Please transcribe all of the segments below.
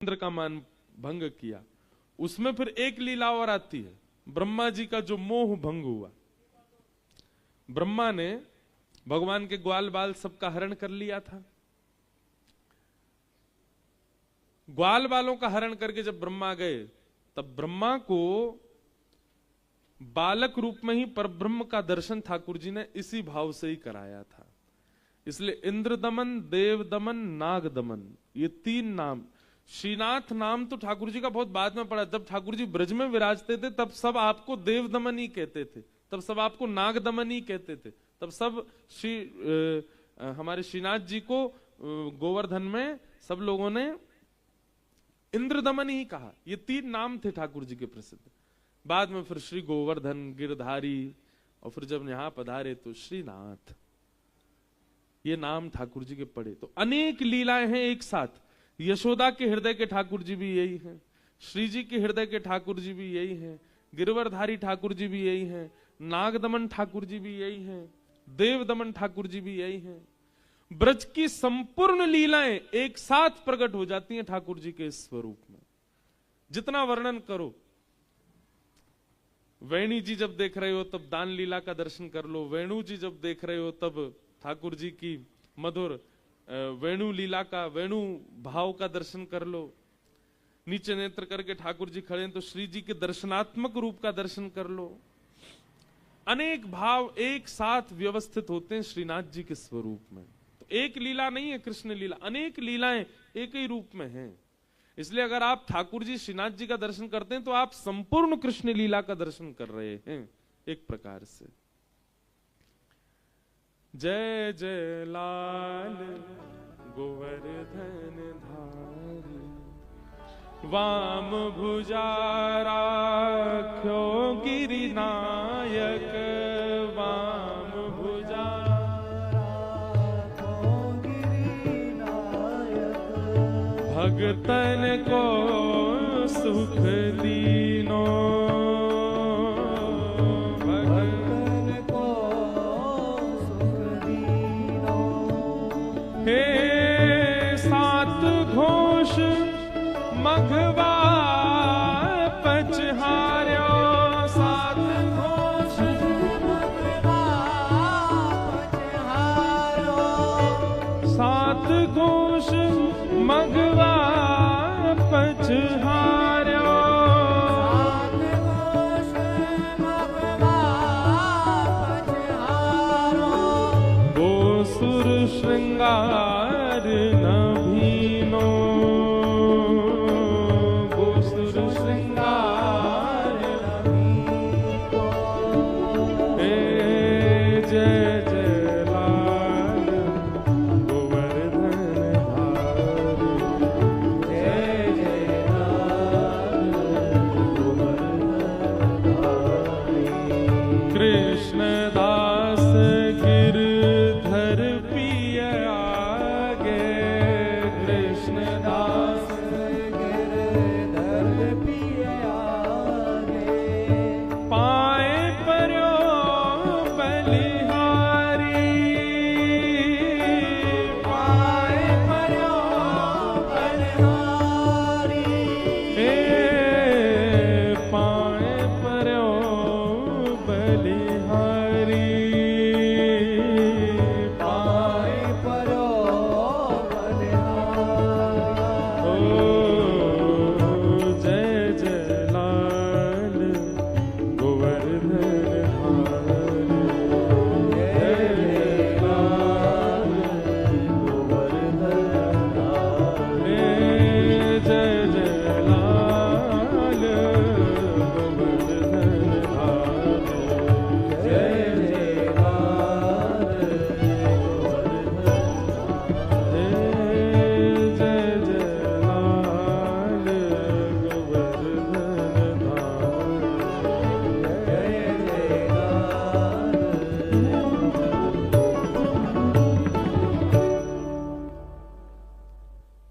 इंद्र का मान भंग किया। उसमें फिर एक लीला और आती है, ब्रह्मा जी का जो मोह भंग हुआ। ब्रह्मा ने भगवान के ग्वाल बाल सबका हरण कर लिया था। ग्वाल बालों का हरण करके जब ब्रह्मा गए, तब ब्रह्मा को बालक रूप में ही परब्रह्म का दर्शन ठाकुर जी ने इसी भाव से ही कराया था। इसलिए इंद्र दमन, देव दमन, नाग दमन, ये तीन नाम। श्रीनाथ नाम तो ठाकुर जी का बहुत बाद में पड़ा। जब ठाकुर जी ब्रज में विराजते थे तब सब आपको देव दमन ही कहते थे, तब सब आपको नाग दमन ही कहते थे, तब सब हमारे श्रीनाथ जी को गोवर्धन में सब लोगों ने इंद्र दमन ही कहा। ये तीन नाम थे ठाकुर जी के प्रसिद्ध। बाद में फिर श्री गोवर्धन, गिरधारी, और फिर जब यहां पधारे तो श्रीनाथ, ये नाम ठाकुर जी के पड़े। तो अनेक लीलाएं हैं एक साथ। यशोदा के हृदय के ठाकुर जी भी यही हैं, श्री जी के हृदय के ठाकुर जी भी यही हैं, गिरवरधारी ठाकुर जी भी यही हैं, नागदमन ठाकुर जी भी यही हैं, देव दमन ठाकुर जी भी यही हैं। ब्रज की संपूर्ण लीलाएं एक साथ प्रकट हो जाती हैं ठाकुर जी के स्वरूप में। जितना वर्णन करो, वेणी जी जब देख रहे हो तब दान लीला का दर्शन कर लो, वेणु जी जब देख रहे हो तब ठाकुर जी की मधुर वेणु लीला का, वेणु भाव का दर्शन कर लो। नीचे नेत्र करके ठाकुर जी खड़े हैं तो श्री जी के दर्शनात्मक रूप का दर्शन कर लो। अनेक भाव एक साथ व्यवस्थित होते हैं श्रीनाथ जी के स्वरूप में। तो एक लीला नहीं है कृष्ण लीला, अनेक लीलाएं एक ही रूप में हैं। इसलिए अगर आप ठाकुर जी श्रीनाथ जी का दर्शन करते हैं तो आप संपूर्ण कृष्ण लीला का दर्शन कर रहे हैं एक प्रकार से। जय जय लाल गोवर्धन धारी, वाम भुजा राख्यो गिरिनायक, वाम भुजा राख्यो गिरिनायक, भगतन को सुख दीनो, मघवा पचहार्यो, सात घोष मघवा पचहार्यो, सात घोष मघवा पचहार्यो, सात घोष मघवा पचहार्यो, गोसुर श्रृंगार नभीनो,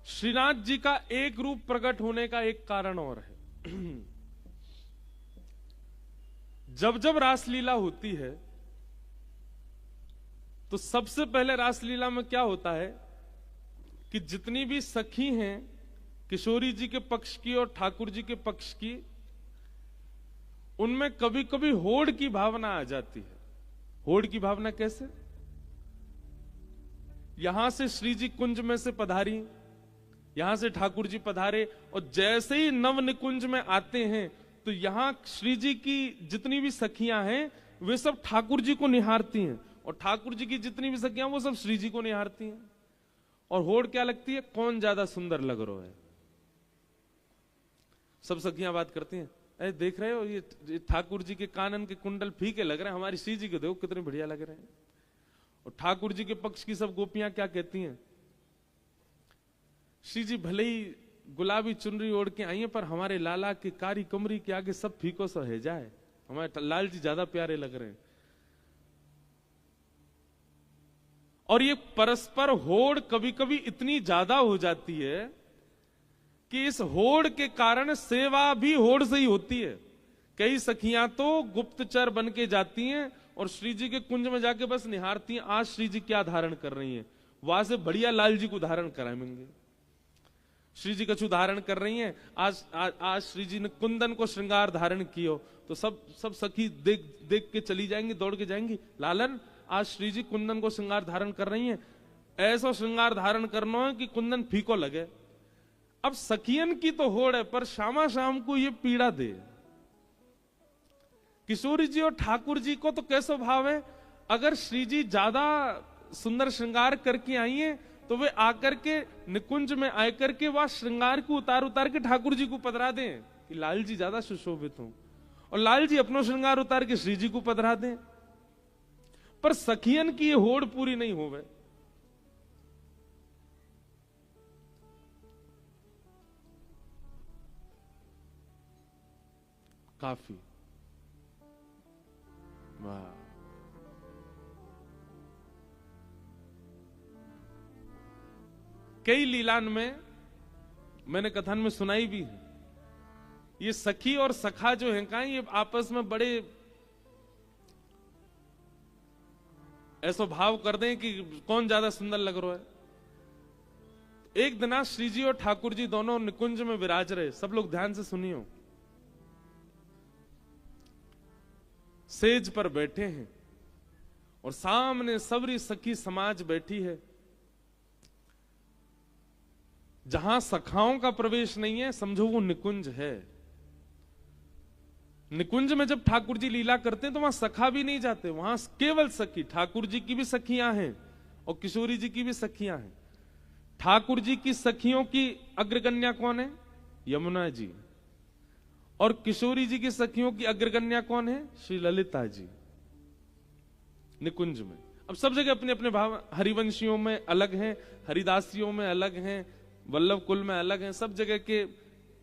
श्रीनाथ जी का एक रूप प्रकट होने का एक कारण और है। जब जब रासलीला होती है तो सबसे पहले रासलीला में क्या होता है कि जितनी भी सखी हैं किशोरी जी के पक्ष की और ठाकुर जी के पक्ष की, उनमें कभी कभी होड़ की भावना आ जाती है। होड़ की भावना कैसे? यहां से श्री जी कुंज में से पधारी, यहां से ठाकुर जी पधारे, और जैसे ही नव निकुंज में आते हैं तो यहां श्री जी की जितनी भी सखियां हैं वे सब ठाकुर जी को निहारती हैं, और ठाकुर जी की जितनी भी सखियां वो सब श्री जी को निहारती हैं। और होड़ क्या लगती है? कौन ज्यादा सुंदर लग रहा है। सब सखियां बात करती हैं, अरे देख रहे हो ये ठाकुर जी के कानन के कुंडल फीके लग रहे हैं, हमारी श्री जी को देखो कितने बढ़िया लग रहे हैं। और ठाकुर जी के पक्ष की सब गोपियां क्या कहती हैं? श्री जी भले ही गुलाबी चुनरी ओढ़ के आई है, पर हमारे लाला के कारी कमरी के आगे सब फीको सा है जाए, हमारे लाल जी ज्यादा प्यारे लग रहे हैं। और ये परस्पर होड़ कभी कभी इतनी ज्यादा हो जाती है कि इस होड़ के कारण सेवा भी होड़ से ही होती है। कई सखियां तो गुप्तचर बन के जाती हैं और श्री जी के कुंज में जाके बस निहारती हैं, आज श्री जी क्या धारण कर रही हैं, वहां से बढ़िया लाल जी को धारण कराएंगे। श्री जी कछु धारण कर रही हैं, आज श्री जी ने कुंदन को श्रृंगार धारण कियो, तो सब सखी देख देख के चली जाएंगी, दौड़ के जाएंगी, लालन आज श्री जी कुंदन को श्रृंगार धारण कर रही हैं, ऐसा श्रृंगार धारण करना है कि कुंदन फीको लगे। अब सखियन की तो होड़ है, पर शामा शाम को ये पीड़ा दे। किशोरी जी और ठाकुर जी को तो कैसा भाव है, अगर श्री जी ज्यादा सुंदर श्रृंगार करके आई हैं तो वे आकर के निकुंज में आकर के वह श्रृंगार को उतार उतार के ठाकुर जी को पधरा दें कि लाल जी ज्यादा सुशोभित हों, और लाल जी अपना श्रृंगार उतार के श्री जी को पधरा दें। पर सखियन की ये होड़ पूरी नहीं होवे। काफी वाह। कई लीलान में मैंने कथन में सुनाई भी है, ये सखी और सखा जो है कहा, ये आपस में बड़े ऐसा भाव कर दें कि कौन ज्यादा सुंदर लग रहा है। एक दिन श्री जी और ठाकुर जी दोनों निकुंज में विराज रहे, सब लोग ध्यान से सुनियो। सेज पर बैठे हैं और सामने सबरी सखी समाज बैठी है। जहां सखाओं का प्रवेश नहीं है समझो वो निकुंज है। निकुंज में जब ठाकुर जी लीला करते हैं तो वहां सखा भी नहीं जाते, वहां केवल सखी। ठाकुर जी की भी सखियां हैं और किशोरी जी की भी सखियां हैं। ठाकुर जी की सखियों की अग्रगण्या कौन है? यमुना जी। और किशोरी जी की सखियों की अग्रगण्या कौन है? श्री ललिता जी। निकुंज में अब सब जगह अपने अपने भाव, हरिवंशियों में अलग हैं, हरिदासियों में अलग हैं, वल्लभ कुल में अलग हैं, सब जगह के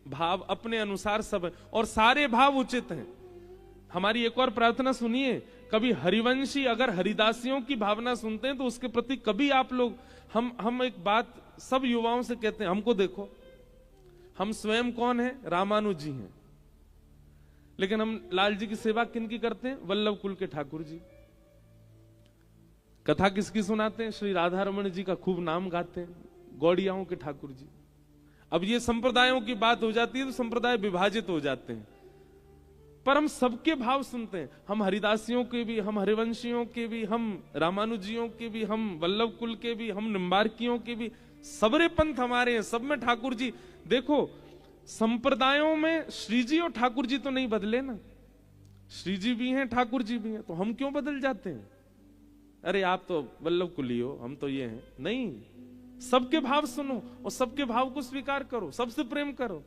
भाव अपने अनुसार सब है और सारे भाव उचित हैं। हमारी एक और प्रार्थना सुनिए, कभी हरिवंशी अगर हरिदासियों की भावना सुनते हैं तो उसके प्रति कभी आप लोग, हम एक बात सब युवाओं से कहते हैं, हमको देखो, हम स्वयं कौन है? रामानुज जी हैं, लेकिन हम लाल जी की सेवा किनकी करते हैं? वल्लभ कुल के ठाकुर जी। कथा किसकी सुनाते हैं? श्री राधा रमण जी का खूब नाम गाते हैं, गौड़ियाओं के ठाकुर जी। अब ये संप्रदायों की बात हो जाती है तो संप्रदाय विभाजित हो जाते हैं, पर हम सबके भाव सुनते हैं। हम हरिदासियों के भी, हम हरिवंशियों के भी, हम रामानुजियों के भी, हम वल्लभ कुल के भी, हम निम्बार्कियों के भी, सबरे पंथ हमारे हैं, सब में ठाकुर जी। देखो संप्रदायों में श्री जी और ठाकुर जी तो नहीं बदले ना, श्री जी भी हैं ठाकुर जी भी हैं, तो हम क्यों बदल जाते हैं? अरे आप तो वल्लभ कुली हो, हम तो ये हैं। नहीं, सबके भाव सुनो और सबके भाव को स्वीकार करो, सबसे प्रेम करो।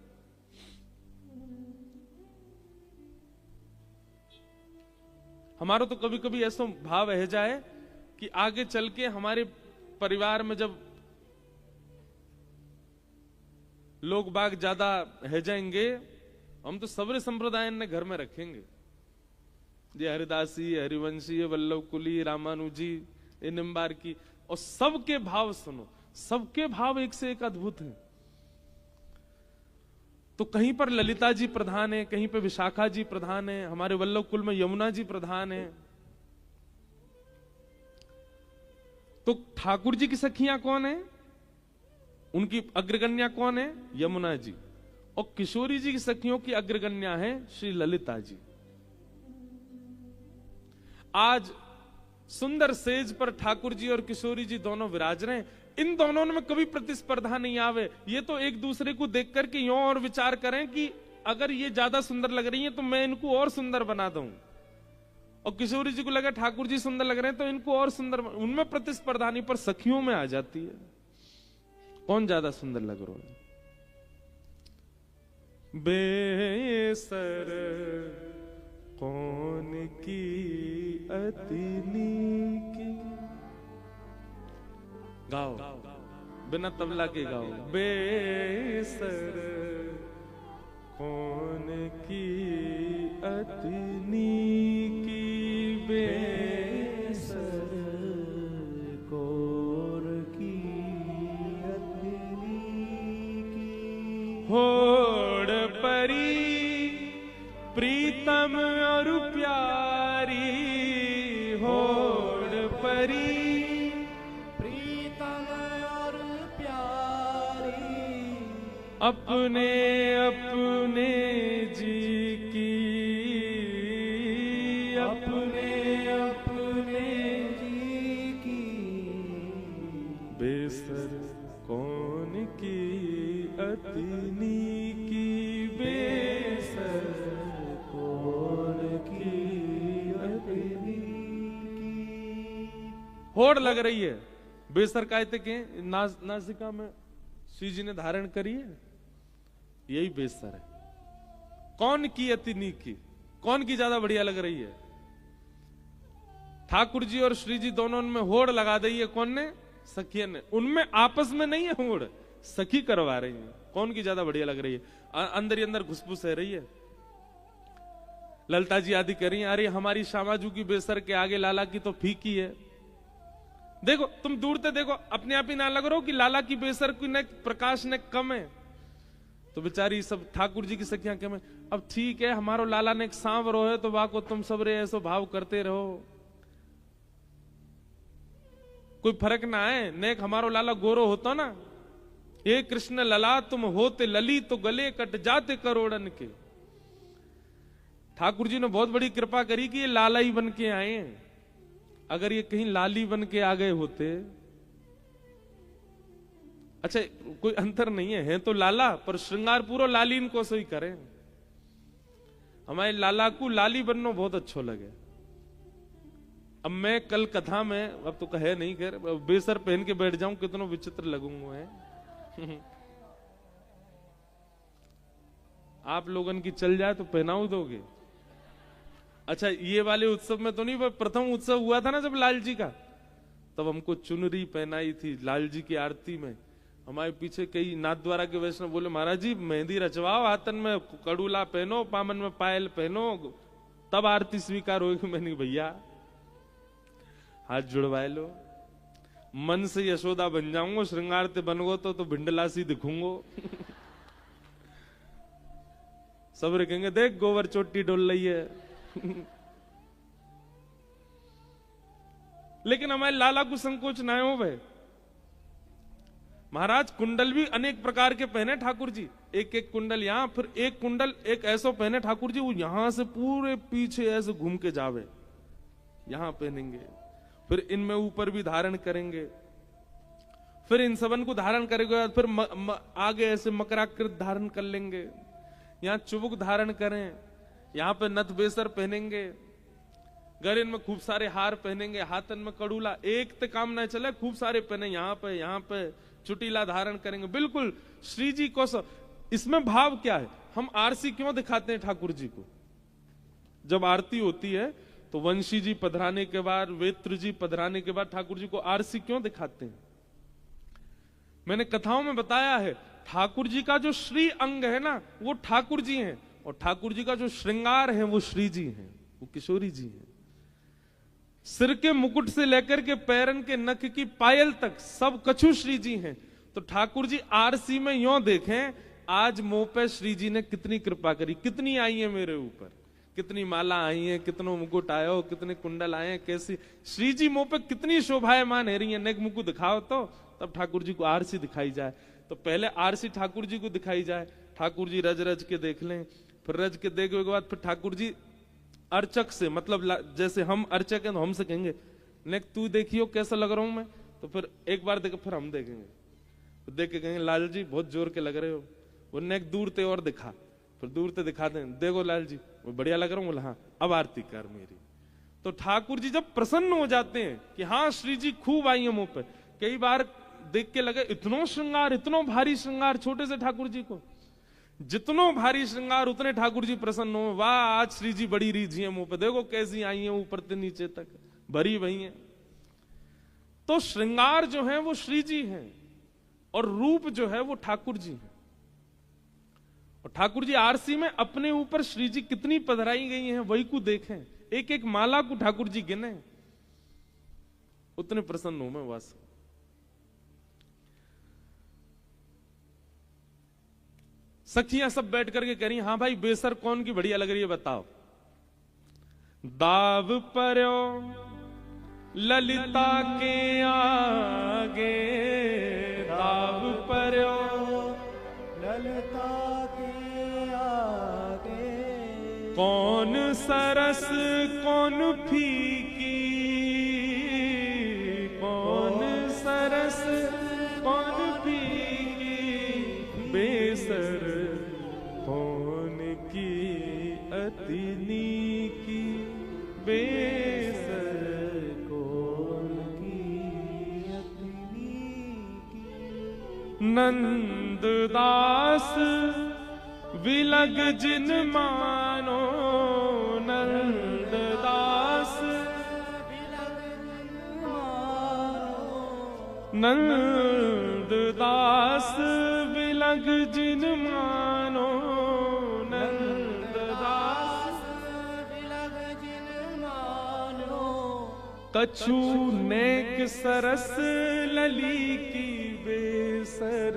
हमारा तो कभी कभी ऐसा भाव रह जाए कि आगे चल के हमारे परिवार में जब लोग बाग ज्यादा रह जाएंगे, हम तो सबरे संप्रदाय ने घर में रखेंगे। ये हरिदासी, हरिवंशी, वल्लभ कुली, रामानुजी, निम्बार की, और सबके भाव सुनो, सबके भाव एक से एक अद्भुत हैं। तो कहीं पर ललिता जी प्रधान है, कहीं पर विशाखा जी प्रधान है, हमारे वल्लभ कुल में यमुना जी प्रधान है। तो ठाकुर जी की सखियां कौन है? उनकी अग्रगण्या कौन है? यमुना जी। और किशोरी जी की सखियों की अग्रगण्या है श्री ललिता जी। आज सुंदर सेज पर ठाकुर जी और किशोरी जी दोनों विराज रहे हैं। इन दोनों में कभी प्रतिस्पर्धा नहीं आवे। ये तो एक दूसरे को देख करके यों और विचार करें कि अगर ये ज्यादा सुंदर लग रही है तो मैं इनको और सुंदर बना दूं, और किशोरी जी को लगा ठाकुर जी सुंदर लग रहे हैं तो इनको और सुंदर। उनमें प्रतिस्पर्धा नहीं, पर सखियों में आ जाती है कौन ज्यादा सुंदर लग रहा है। बेसर कौन की अतिनी की, गाओ बिना तबला के गाओ। बेसर कौन की अतिनी की, बेसर कौन की अतिनी की। होड़ परी प्रीतम और प्यारी, होड़ परी प्रीतम और प्यारी, अपने अपने जी की, अपने अपने जी की। बेसर कौन की अतिनी की, बेसर होड़ लग रही है। बेसर कायते के नासिका में श्री जी ने धारण करी है, यही बेसर है। कौन की अतिनी की, कौन की ज्यादा बढ़िया लग रही है? ठाकुर जी और श्री जी दोनों में होड़ लगा दी है। कौन ने? सखिया ने। उनमें आपस में नहीं है होड़, सखी करवा रही है। कौन की ज्यादा बढ़िया लग रही है? अंदर ही अंदर घुसपुस है रही है। ललिता जी आदि कह रही है, अरे हमारी श्यामाजू की बेसर के आगे लाला की तो फीकी है। देखो तुम दूर से देखो, अपने आप ही ना लग रहा हो कि लाला की बेसर की ने प्रकाश ने कम है, तो बेचारी सब ठाकुर जी की सखियां कम है। अब ठीक है, हमारो लाला ने एक सांवरो है तो वाको तुम सबरे ऐसो भाव करते रहो, कोई फर्क ना है। नेक हमारो लाला गोरो होता ना, ये कृष्ण लला तुम होते लली तो गले कट जाते करोड़न के। ठाकुर जी ने बहुत बड़ी कृपा करी कि ये लाला ही बन के आए हैं। अगर ये कहीं लाली बन के आ गए होते, अच्छा कोई अंतर नहीं है तो लाला, पर श्रृंगार पूरा लाली इनको सही करें। हमारे लाला को लाली बनना बहुत अच्छा लगे। अब मैं कल कथा में, अब तो कहे नहीं कर, बेसर पहन के बैठ जाऊं कितना विचित्र लगूंगा है। आप लोगन की चल जाए तो पहनाऊ दोगे? अच्छा ये वाले उत्सव में तो नहीं, पर प्रथम उत्सव हुआ था ना जब लाल जी का, तब हमको चुनरी पहनाई थी लाल जी की आरती में। हमारे पीछे कई नाथद्वारा के वैष्णव बोले, महाराज जी मेहंदी रचवाओ, हाथन में कड़ूला पहनो, पामन में पायल पहनो, तब आरती स्वीकार होगी। मैंने भैया हाथ जुड़वाए लो, मन से यशोदा बन जाऊंगो, श्रृंगार ते बनगो तो भिंडलासी दिखूंगो। सब कहेंगे देख गोबर चोटी डोल रही है। लेकिन हमारे लाला को संकोच ना हो भाई। महाराज कुंडल भी अनेक प्रकार के पहने ठाकुर जी, एक एक कुंडल यहां, फिर एक कुंडल एक ऐसा पहने ठाकुर जी, वो यहां से पूरे पीछे ऐसे घूम के जावे, यहां पहनेंगे, फिर इनमें ऊपर भी धारण करेंगे, फिर इन सबन को धारण करेंगे, फिर आगे ऐसे मकराकृत धारण कर लेंगे, यहां चुबुक धारण करें, यहां पे नथ बेसर पहनेंगे, गरीन में खूब सारे हार पहनेंगे, हाथन में कड़ूला, एक ते काम ना चले, खूब सारे पहने, यहाँ पे चुटीला धारण करेंगे। बिल्कुल श्री जी को इसमें भाव क्या है? हम आरसी क्यों दिखाते हैं ठाकुर जी को? जब आरती होती है तो वंशी जी पधराने के बाद, वेत्र जी पधराने के बाद ठाकुर जी को आरसी क्यों दिखाते हैं? मैंने कथाओं में बताया है, ठाकुर जी का जो श्री अंग है ना वो ठाकुर जी हैं, और ठाकुर जी का जो श्रृंगार है वो श्री जी हैं, वो किशोरी जी हैं। सिर के मुकुट से लेकर के पैरन के नख की पायल तक सब कछु श्री जी हैं। तो ठाकुर जी आरसी में यों देखें, आज मुंह पे श्री जी ने कितनी कृपा करी, कितनी आई है मेरे ऊपर, कितनी माला आई है, कितनों मुकुट आए हो, कितने कुंडल आए हैं, कैसी श्री जी मुंह पे कितनी शोभायमान है रही है। नेक मुकुट दिखाओ तो तब ठाकुर जी को आरसी दिखाई जाए। तो पहले आरसी ठाकुर जी को दिखाई जाए, ठाकुर जी रज रज के देख लें, फिर रज के देखने के बाद फिर ठाकुर जी अर्चक से, मतलब जैसे हम अर्चक हैं तो हमसे कहेंगे नेक तू देखियो कैसा लग रहा हूं मैं, तो फिर एक बार देख फिर हम देखेंगे, तो देख के कहेंगे लाल जी बहुत जोर के लग रहे हो, वो नेक दूर ते और दिखा, फिर दूर ते दिखाते हैं, देखो लाल जी वो बढ़िया लग रहा हूं, बोला हाँ अब आरती कर मेरी। तो ठाकुर जी जब प्रसन्न हो जाते हैं कि हाँ श्री जी खूब आई है मुंह पे, कई बार देख के लगे इतनो श्रृंगार, इतनो भारी श्रृंगार छोटे से ठाकुर जी को, जितनो भारी श्रृंगार उतने ठाकुर जी प्रसन्न हो, वाह आज श्री जी बड़ी रीझी है मुंह पे, देखो कैसी आई है ऊपर से नीचे तक भरी भई है। तो श्रृंगार जो है वो श्री जी है और रूप जो है वो ठाकुर जी है। और ठाकुर जी आरसी में अपने ऊपर श्री जी कितनी पधराई गई हैं वही को देखें, एक एक माला को ठाकुर जी गिने, उतने प्रसन्न हूं मैं बस। सखियां सब बैठ करके कह रही हाँ भाई बेसर कौन की बढ़िया लग रही है बताओ। दाव पर्यो ललिता के आगे, दाव पर्यो ललिता के आगे, कौन सरस कौन फीकी, कौन सरस कौन फीकी, बेसर कौन की अतिनी की, बेसर कौन की अतिनी की। नंददास विलग जिन मानो, नंददास नंददास विलग जिन मानो, नंददास विलग जिन मानो, कछु नेक सरस लली की बेसर,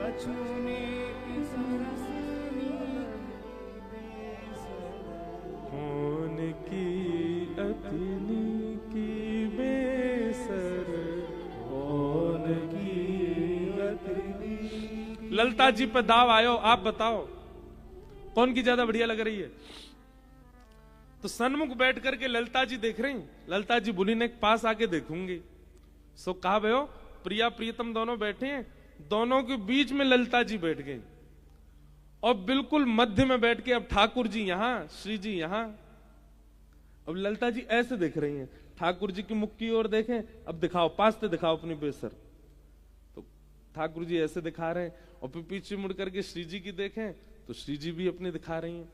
कछु नेक सरस कौन की अतिनी की बेसर, कौन की अतिनी की। ललता जी पे दाव आयो, आप बताओ कौन की ज्यादा बढ़िया लग रही है। तो सन्मुख बैठ करके ललता जी देख रही, ललता जी बोली ने पास आके देखूंगी। सो कहा भयो प्रिया प्रियतम दोनों बैठे हैं, दोनों के बीच में ललता जी बैठ गई और बिल्कुल मध्य में बैठ के अब ठाकुर जी यहां श्री जी यहां। अब ललता जी ऐसे देख रही हैं, ठाकुर जी की मुख की ओर देखें, अब दिखाओ पास से दिखाओ अपनी बेसर। तो ठाकुर जी ऐसे दिखा रहे हैं और फिर पीछे मुड़ करके श्री जी की देखें तो श्री जी भी अपने दिखा रही हैं।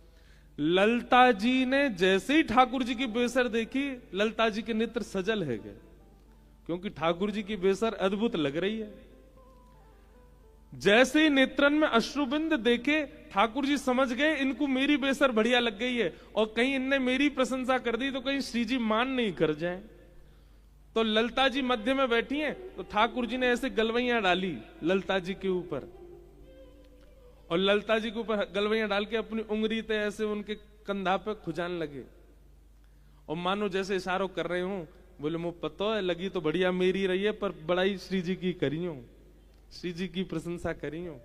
ललता जी ने जैसे ही ठाकुर जी की बेसर देखी, ललता जी के नेत्र सजल है गए, क्योंकि ठाकुर जी की बेसर अद्भुत लग रही है। जैसे ही नेत्रन में अश्रुबिंद देखे ठाकुर जी समझ गए इनको मेरी बेसर बढ़िया लग गई है, और कहीं इनने मेरी प्रशंसा कर दी तो कहीं श्री जी मान नहीं कर जाए। तो ललता जी मध्य में बैठी हैं, तो ठाकुर जी ने ऐसे गलवैया डाली ललता जी के ऊपर, और ललता जी के ऊपर गलवैया डाल के अपनी उंगली ते ऐसे उनके कंधा पे खुजान लगे, और मानो जैसे इशारों कर रहे हूं, बोले मुझे पता है लगी तो बढ़िया मेरी रही है, पर बड़ाई श्री जी की करी हूं, श्री जी की प्रशंसा करी हूं।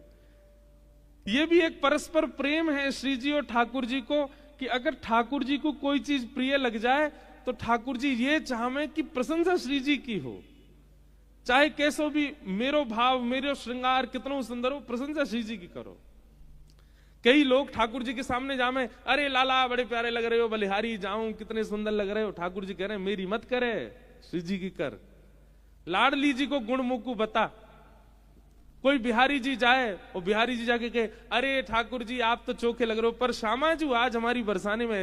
ये भी एक परस्पर प्रेम है श्री जी और ठाकुर जी को, कि अगर ठाकुर जी को कोई चीज प्रिय लग जाए तो ठाकुर जी ये चाहे कि प्रशंसा श्री जी की हो, चाहे कैसो भी मेरो भाव मेरो श्रृंगार कितना सुंदर हो, प्रशंसा श्री जी की करो। कई लोग ठाकुर जी के सामने जामे, अरे लाला बड़े प्यारे लग रहे हो, बलिहारी जाऊं कितने सुंदर लग रहे हो, ठाकुर जी कह रहे हैं मेरी मत करे, श्री जी की कर। लाडली जी को गुण मुकु बता। कोई बिहारी जी जाए और बिहारी जी जाके कहे, अरे ठाकुर जी आप तो चोखे लग रहे हो, पर श्यामा जी आज हमारी बरसाने में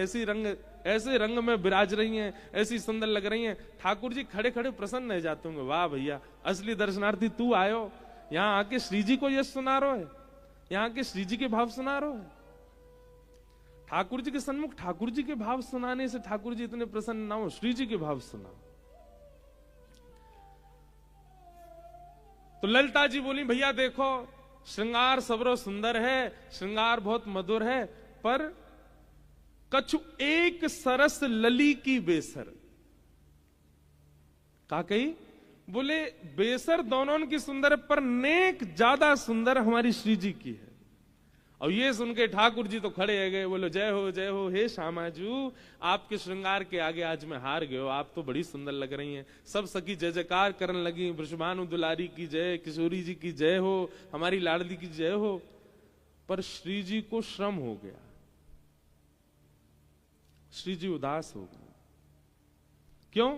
ऐसे रंग में विराज रही हैं, ऐसी सुंदर लग रही हैं। ठाकुर जी खड़े खड़े प्रसन्न रह जाते होंगे, वाह भैया असली दर्शनार्थी तू आयो, यहाँ आके श्री जी को यश सुना रहो है, यहाँ के श्री जी के भाव सुना रहो है। ठाकुर जी के सन्मुख ठाकुर जी के भाव सुनाने से ठाकुर जी इतने प्रसन्न ना हो, श्री जी के भाव सुना। तो ललिता जी बोली भैया देखो श्रृंगार सबरो सुंदर है, श्रृंगार बहुत मधुर है, पर कछु एक सरस लली की बेसर। का कही बोले बेसर दोनों की सुंदर है, पर नेक ज्यादा सुंदर हमारी श्री जी की है। और ये सुन के ठाकुर जी तो खड़े हो गए, बोलो जय हो हे श्यामाजू, आपके श्रृंगार के आगे आज मैं हार गए हो, आप तो बड़ी सुंदर लग रही हैं। सब सखी जय जयकार करने लगी, वृषभानु दुलारी की जय, किशोरी जी की जय हो, हमारी लाडली की जय हो। पर श्री जी को श्रम हो गया, श्री जी उदास हो गए। क्यों?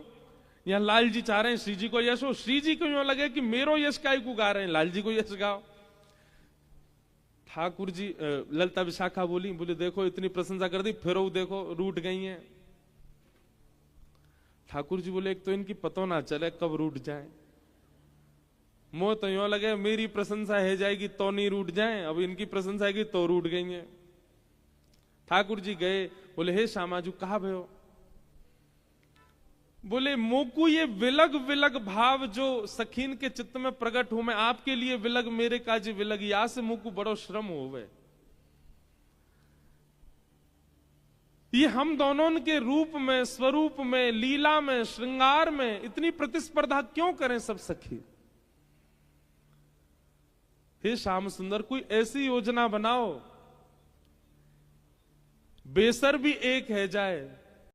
यहां लाल जी चाह रहे हैं श्री जी को यश हो, श्री जी को यूं लगे कि मेरो यश काय को गा रहे हैं, लाल जी को यश गाओ। ठाकुर जी ललिता विशाखा बोली देखो इतनी प्रशंसा कर दी, फिर वो देखो रूठ गई हैं। ठाकुर जी बोले एक तो इनकी पतो ना चले कब रूठ जाए, मोह तो यूं लगे मेरी प्रशंसा है जाएगी तो नहीं रूठ जाए, अब इनकी प्रशंसा है तो रूठ गई हैं। ठाकुर जी गए, बोले हे श्यामाजू कहा भयो? बोले मोकू ये विलग विलग भाव जो सखीन के चित्त में प्रकट हो, मैं आपके लिए विलग, मेरे काजी विलग, या से मोकू बड़ो श्रम होवे। ये हम दोनों के रूप में, स्वरूप में, लीला में, श्रृंगार में इतनी प्रतिस्पर्धा क्यों करें सब सखी? हे श्याम सुंदर कोई ऐसी योजना बनाओ, बेसर भी एक है जाए,